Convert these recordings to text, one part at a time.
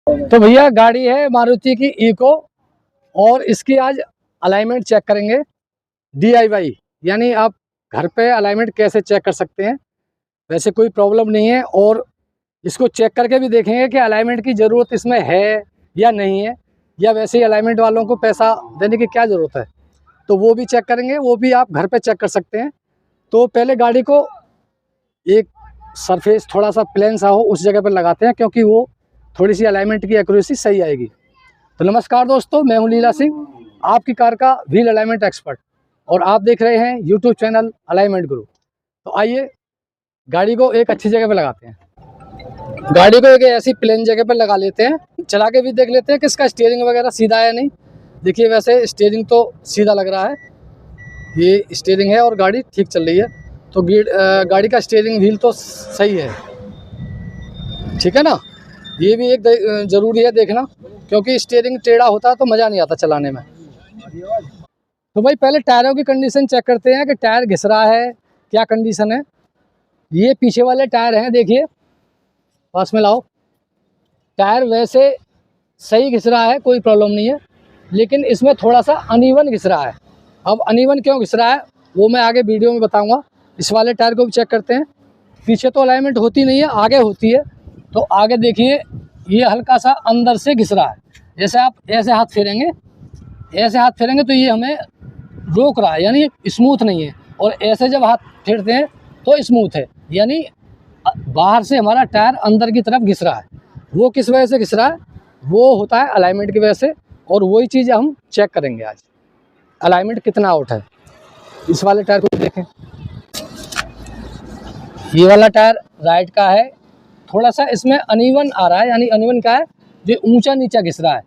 तो भैया गाड़ी है मारुति की इको और इसकी आज अलाइनमेंट चेक करेंगे DIY, यानी आप घर पे अलाइनमेंट कैसे चेक कर सकते हैं। वैसे कोई प्रॉब्लम नहीं है और इसको चेक करके भी देखेंगे कि अलाइनमेंट की ज़रूरत इसमें है या नहीं है, या वैसे ही अलाइनमेंट वालों को पैसा देने की क्या ज़रूरत है, तो वो भी चेक करेंगे। वो भी आप घर पे चेक कर सकते हैं। तो पहले गाड़ी को एक सरफेस थोड़ा सा प्लेन सा हो उस जगह पर लगाते हैं, क्योंकि वो थोड़ी सी अलाइनमेंट की एक्यूरेसी सही आएगी। तो नमस्कार दोस्तों, मैं हूं लीला सिंह, आपकी कार का व्हील अलाइनमेंट एक्सपर्ट, और आप देख रहे हैं यूट्यूब चैनल अलाइनमेंट गुरु। तो आइए गाड़ी को एक अच्छी जगह पर लगाते हैं। गाड़ी को एक ऐसी प्लेन जगह पर लगा लेते हैं, चला के भी देख लेते हैं कि इसका स्टीयरिंग वगैरह सीधा है नहीं। देखिए वैसे स्टीयरिंग तो सीधा लग रहा है, ये स्टीयरिंग है और गाड़ी ठीक चल रही है। तो गाड़ी का स्टीयरिंग व्हील तो सही है, ठीक है ना। ये भी एक ज़रूरी है देखना, क्योंकि स्टीयरिंग टेढ़ा होता है तो मज़ा नहीं आता चलाने में। तो भाई पहले टायरों की कंडीशन चेक करते हैं कि टायर घिस रहा है, क्या कंडीशन है। ये पीछे वाले टायर हैं, देखिए पास में लाओ। टायर वैसे सही घिस रहा है, कोई प्रॉब्लम नहीं है, लेकिन इसमें थोड़ा सा अनइवन घिस रहा है। अब अनइवन क्यों घिस रहा है वो मैं आगे वीडियो में बताऊँगा। इस वाले टायर को भी चेक करते हैं। पीछे तो अलाइनमेंट होती नहीं है, आगे होती है। तो आगे देखिए ये हल्का सा अंदर से घिस रहा है। जैसे आप ऐसे हाथ फेरेंगे, ऐसे हाथ फेरेंगे तो ये हमें रोक रहा है, यानी स्मूथ नहीं है। और ऐसे जब हाथ फेरते हैं तो स्मूथ है, यानी बाहर से हमारा टायर अंदर की तरफ घिस रहा है। वो किस वजह से घिस रहा है, वो होता है अलाइनमेंट की वजह से। और वही चीज़ हम चेक करेंगे आज, अलाइनमेंट कितना आउट है। इस वाले टायर को देखें, ये वाला टायर राइट का है, थोड़ा सा इसमें अनइवन आ रहा है। यानी अनइवन क्या है, जो ऊंचा नीचा घिस रहा है,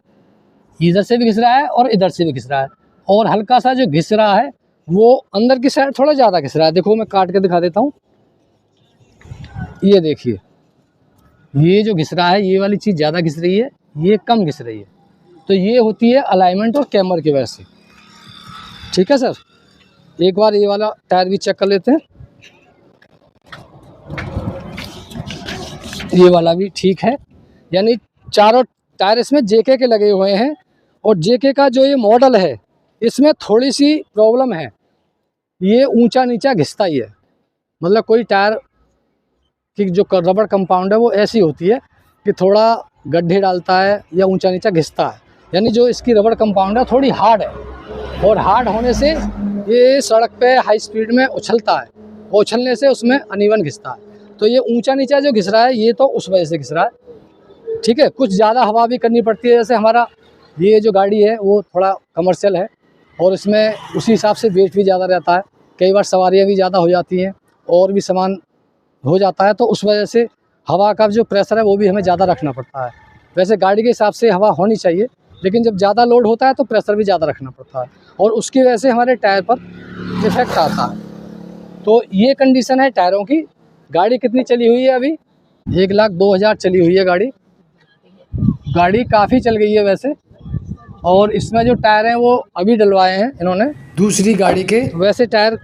इधर से भी घिस रहा है और इधर से भी घिस रहा है। और हल्का सा जो घिस रहा है वो अंदर की साइड थोड़ा ज़्यादा घिस रहा है। देखो मैं काट के दिखा देता हूँ, ये देखिए ये जो घिस रहा है, ये वाली चीज़ ज़्यादा घिस रही है, ये कम घिस रही है। तो ये होती है अलाइनमेंट और कैमर की वजह से। ठीक है सर, एक बार ये वाला टायर भी चेक कर लेते हैं। ये वाला भी ठीक है, यानी चारों टायर इसमें JK के लगे हुए हैं। और JK का जो ये मॉडल है इसमें थोड़ी सी प्रॉब्लम है, ये ऊंचा नीचा घिसता ही है। मतलब कोई टायर की जो रबड़ कंपाउंड है वो ऐसी होती है कि थोड़ा गड्ढे डालता है या ऊंचा नीचा घिसता है। यानी जो इसकी रबड़ कंपाउंड है थोड़ी हार्ड है, और हार्ड होने से ये सड़क पे हाई स्पीड में उछलता है, और उछलने से उसमें अनइवन घिसता है। तो ये ऊंचा नीचा जो घिस रहा है ये तो उस वजह से घिस रहा है। ठीक है, कुछ ज़्यादा हवा भी करनी पड़ती है। जैसे हमारा ये जो गाड़ी है वो थोड़ा कमर्शियल है और इसमें उसी हिसाब से वेट भी ज़्यादा रहता है। कई बार सवारियाँ भी ज़्यादा हो जाती हैं और भी सामान हो जाता है, तो उस वजह से हवा का जो प्रेशर है वो भी हमें ज़्यादा रखना पड़ता है। वैसे गाड़ी के हिसाब से हवा होनी चाहिए, लेकिन जब ज़्यादा लोड होता है तो प्रेशर भी ज़्यादा रखना पड़ता है, और उसकी वजह से हमारे टायर पर इफेक्ट आता है। तो ये कंडीशन है टायरों की। गाड़ी कितनी चली हुई है अभी, 1,02,000 चली हुई है गाड़ी। गाड़ी काफ़ी चल गई है वैसे। और इसमें जो टायर हैं वो अभी डलवाए हैं इन्होंने दूसरी गाड़ी के। वैसे टायर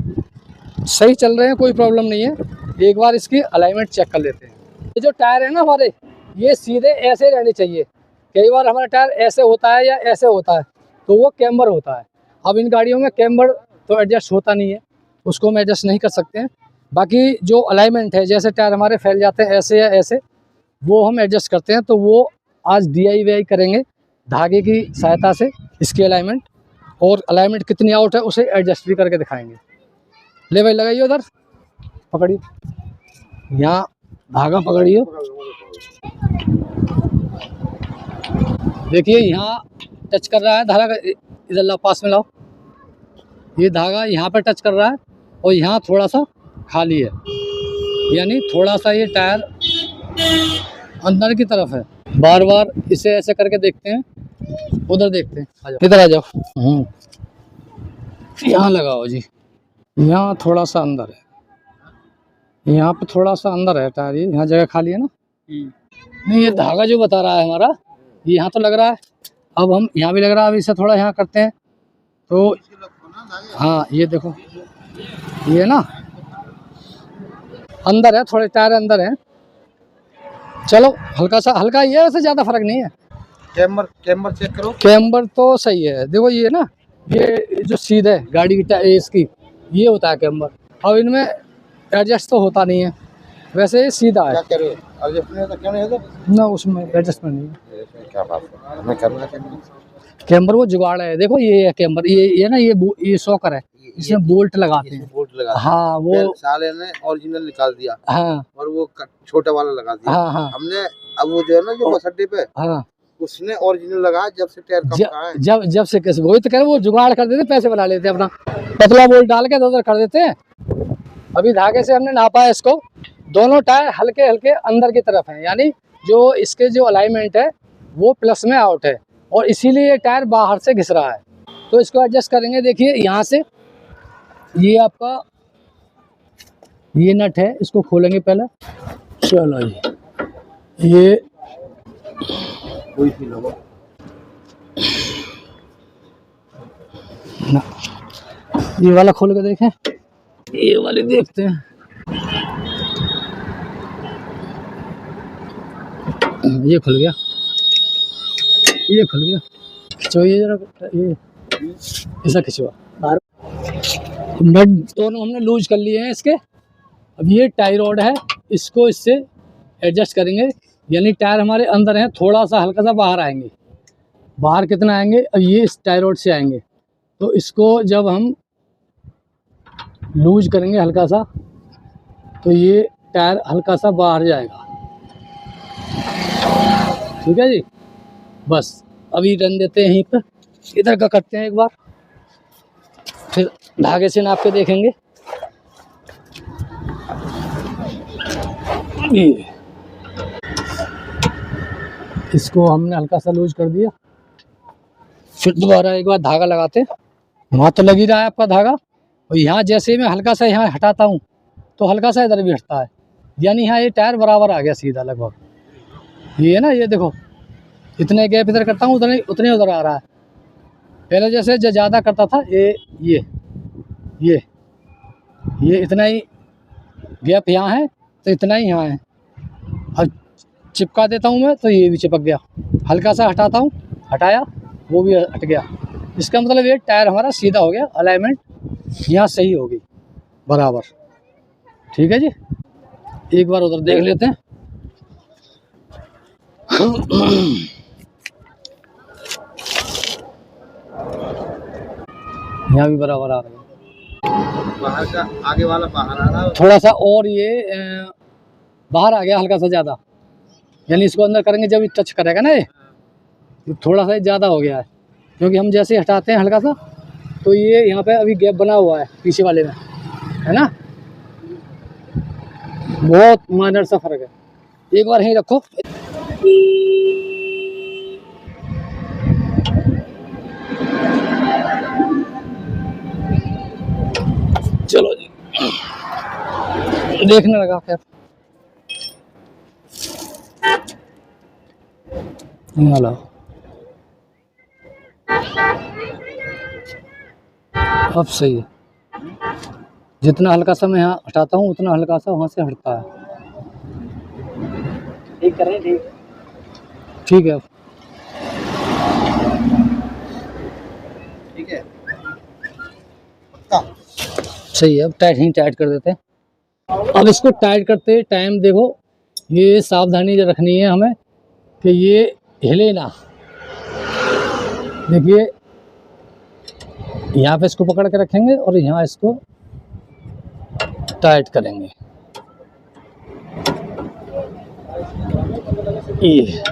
सही चल रहे हैं, कोई प्रॉब्लम नहीं है। एक बार इसकी अलाइनमेंट चेक कर लेते हैं। ये जो टायर है ना हमारे, ये सीधे ऐसे रहने चाहिए। कई बार हमारा टायर ऐसे होता है या ऐसे होता है, तो वो कैम्बर होता है। अब इन गाड़ियों में कैम्बर तो एडजस्ट होता नहीं है, उसको हम एडजस्ट नहीं कर सकते हैं। बाकी जो अलाइनमेंट है, जैसे टायर हमारे फैल जाते हैं ऐसे या ऐसे, वो हम एडजस्ट करते हैं। तो वो आज DIY करेंगे धागे की सहायता से इसकी अलाइनमेंट, और अलाइनमेंट कितनी आउट है उसे एडजस्ट भी करके दिखाएंगे। ले भाई लगाइए, उधर पकड़िए, यहाँ धागा पकड़िए। देखिए यहाँ टच कर रहा है धागा, इधर लाओ, पास में लाओ। ये धागा यहाँ पर टच कर रहा है और यहाँ थोड़ा सा खाली है, यानी थोड़ा सा ये टायर अंदर की तरफ है। बार बार इसे ऐसे करके देखते हैं, उधर देखते हैं। आ जाओ, इधर आ जाओ। यहाँ लगाओ जी, यहाँ थोड़ा सा अंदर है, यहाँ पे थोड़ा सा अंदर है टायर, ये यहाँ जगह खाली है ना। नहीं, ये धागा जो बता रहा है हमारा, ये यहाँ तो लग रहा है। अब हम यहाँ भी लग रहा है, अब इसे थोड़ा यहाँ करते हैं तो हाँ, ये देखो ये ना अंदर है, थोड़े टायर अंदर है। चलो हल्का सा, हल्का ही है, वैसे ज़्यादा फर्क नहीं है। कैमर कैमर चेक करो। कैम्बर तो सही है, देखो ये ना, ये जो सीधा है गाड़ी की इसकी, ये होता है कैम्बर। अब इनमें एडजस्ट तो होता नहीं है, वैसे ये सीधा है क्या कह रहे हो? एडजस्टमेंट तो क्यों नहीं होता? ना, उसमें एडजस्टमेंट नहीं है। इसमें क्या बात है, हमें करना है। कैम्बर वो जुगाड़ है, देखो ये है कैम्बर, ये ना, ये शॉकर है, इसमें बोल्ट लगाते हैं। बोल्ट लगा हाँ वो, साले ने ओरिजिनल निकाल दिया हाँ और वो छोटा वाला लगा दिया। हाँ हाँ हमने अब वो जो है ना, जो बस अड्डे पे हाँ, उसने ओरिजिनल लगाया जब से टायर कम का है। जब से कैसे, वही तो कह रहे, वो जुगाड़ कर देते, पैसे बना लेते अपना, पतला बोल्ट डाल के इधर कर देते हैं। अभी धागे से हमने नापा है इसको, दोनों टायर हल्के हल्के अंदर की तरफ हैं, यानी जो इसके जो अलाइनमेंट है वो प्लस में आउट है, और इसीलिए ये टायर बाहर से घिस रहा है। तो इसको एडजस्ट करेंगे, देखिए यहाँ से, ये आपका ये नट है, इसको खोलेंगे पहले। चलो ये कोई फील होगा ना, ये वाला खोल के देखें, ये वाले देखते हैं। ये खुल गया, ये खुल गया, खिंचो ये जरा, ये ऐसा खिंचवा। नट दोनों हमने लूज कर लिए हैं इसके। अब ये टाई रॉड है, इसको इससे एडजस्ट करेंगे, यानी टायर हमारे अंदर हैं, थोड़ा सा हल्का सा बाहर आएंगे। बाहर कितना आएंगे, अब ये इस टाई रॉड से आएंगे, तो इसको जब हम लूज करेंगे हल्का सा, तो ये टायर हल्का सा बाहर जाएगा। ठीक है जी, बस अभी रन देते हैं यहीं पर, इधर का करते हैं एक बार, फिर धागे से नाप के देखेंगे। ये इसको हमने हल्का सा लूज कर दिया, फिर दोबारा एक बार धागा लगाते हैं। वहाँ तो लग ही रहा है आपका धागा, और यहाँ जैसे मैं हल्का सा यहाँ हटाता हूँ तो हल्का सा इधर भी हटता है, यानी यहाँ ये टायर बराबर आ गया सीधा लगभग। ये है ना, ये देखो, इतने गैप इधर करता हूँ उतने उधर आ रहा है। पहले जैसे जो ज़्यादा करता था, ये इतना ही गैप यहाँ है, तो इतना ही यहाँ है। अब चिपका देता हूँ मैं, तो ये भी चिपक गया। हल्का सा हटाता हूँ, हटाया, वो भी हट गया। इसका मतलब ये टायर हमारा सीधा हो गया, अलाइनमेंट यहाँ सही हो गई बराबर। ठीक है जी, एक बार उधर देख लेते हैं। यहाँ भी बराबर आ रहा है, बाहर का आगे वाला बाहर आ रहा है थोड़ा सा, और ये बाहर आ गया हल्का सा ज़्यादा, यानी इसको अंदर करेंगे जब टच करेगा ना, ये थोड़ा सा ज़्यादा हो गया है, क्योंकि हम जैसे हटाते हैं हल्का सा, तो ये यहाँ पे अभी गैप बना हुआ है पीछे वाले में, है ना, बहुत माइनर सा फर्क है। एक बार यहीं रखो, चलो जी, देखने लगा क्या वाला, अब सही है। जितना हल्का सा मैं यहाँ हटाता हूँ उतना हल्का सा वहाँ से हटता है। ठीक करें, ठीक है, ठीक है, सही है। अब टाइट कर देते हैं। अब इसको टाइट करते टाइम देखो, ये सावधानी रखनी है हमें कि ये हिले ना। देखिए, यहाँ पे इसको पकड़ के रखेंगे और यहाँ इसको टाइट करेंगे। ये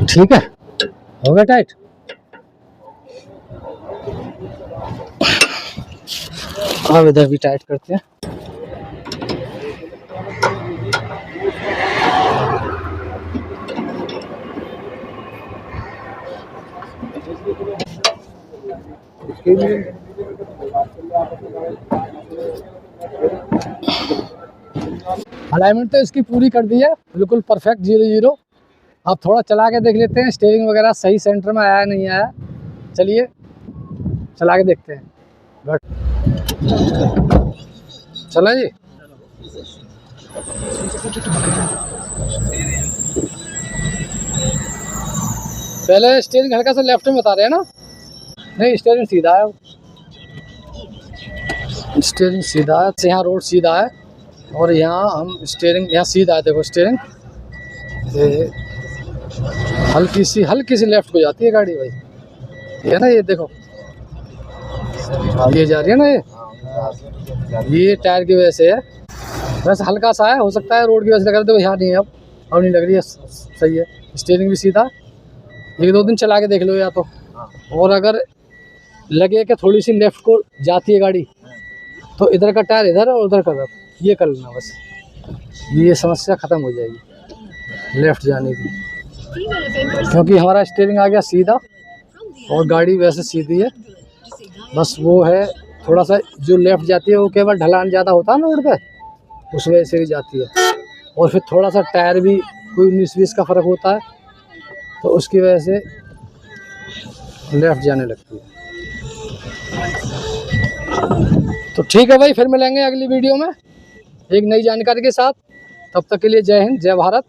ठीक है, हो गया टाइट। अब इधर भी टाइट करते हैं। अलाइनमेंट तो इसकी पूरी कर दी है, बिल्कुल परफेक्ट 0-0। अब थोड़ा चला के देख लेते हैं स्टीयरिंग वगैरह सही सेंटर में आया नहीं आया। चलिए चला के देखते हैं। बट चला जी। पहले स्टीयरिंग हल्का सा लेफ्ट में बता रहे हैं ना? नहीं, स्टीयरिंग सीधा है, स्टीयरिंग सीधा है। यहाँ रोड सीधा है और यहाँ हम स्टीयरिंग यहाँ सीधा है। देखो स्टीयरिंग हल्की सी लेफ्ट को जाती है गाड़ी भाई, ये है ना, ये देखो ये जा रही है ना, ये टायर की वजह से है। वैसे हल्का सा है, हो सकता है रोड की वजह से लग रहा है। देखो यहाँ नहीं है, अब नहीं लग रही है, सही है। स्टीयरिंग भी सीधा। 1-2 दिन चला के देख लो या तो, और अगर लगे कि थोड़ी सी लेफ्ट को जाती है गाड़ी तो इधर का टायर इधर और उधर का उधर, ये कर लेना बस, ये समस्या ख़त्म हो जाएगी लेफ्ट जाने की। क्योंकि हमारा स्टीयरिंग आ गया सीधा और गाड़ी वैसे सीधी है। बस वो है थोड़ा सा जो लेफ्ट जाती है वो केवल ढलान ज़्यादा होता है ना रोड पे, उस वजह से भी जाती है। और फिर थोड़ा सा टायर भी कोई 19-20 का फ़र्क होता है तो उसकी वजह से लेफ़्ट जाने लगती है। तो ठीक है भाई, फिर मिलेंगे अगली वीडियो में एक नई जानकारी के साथ। तब तक के लिए जय हिंद, जय भारत।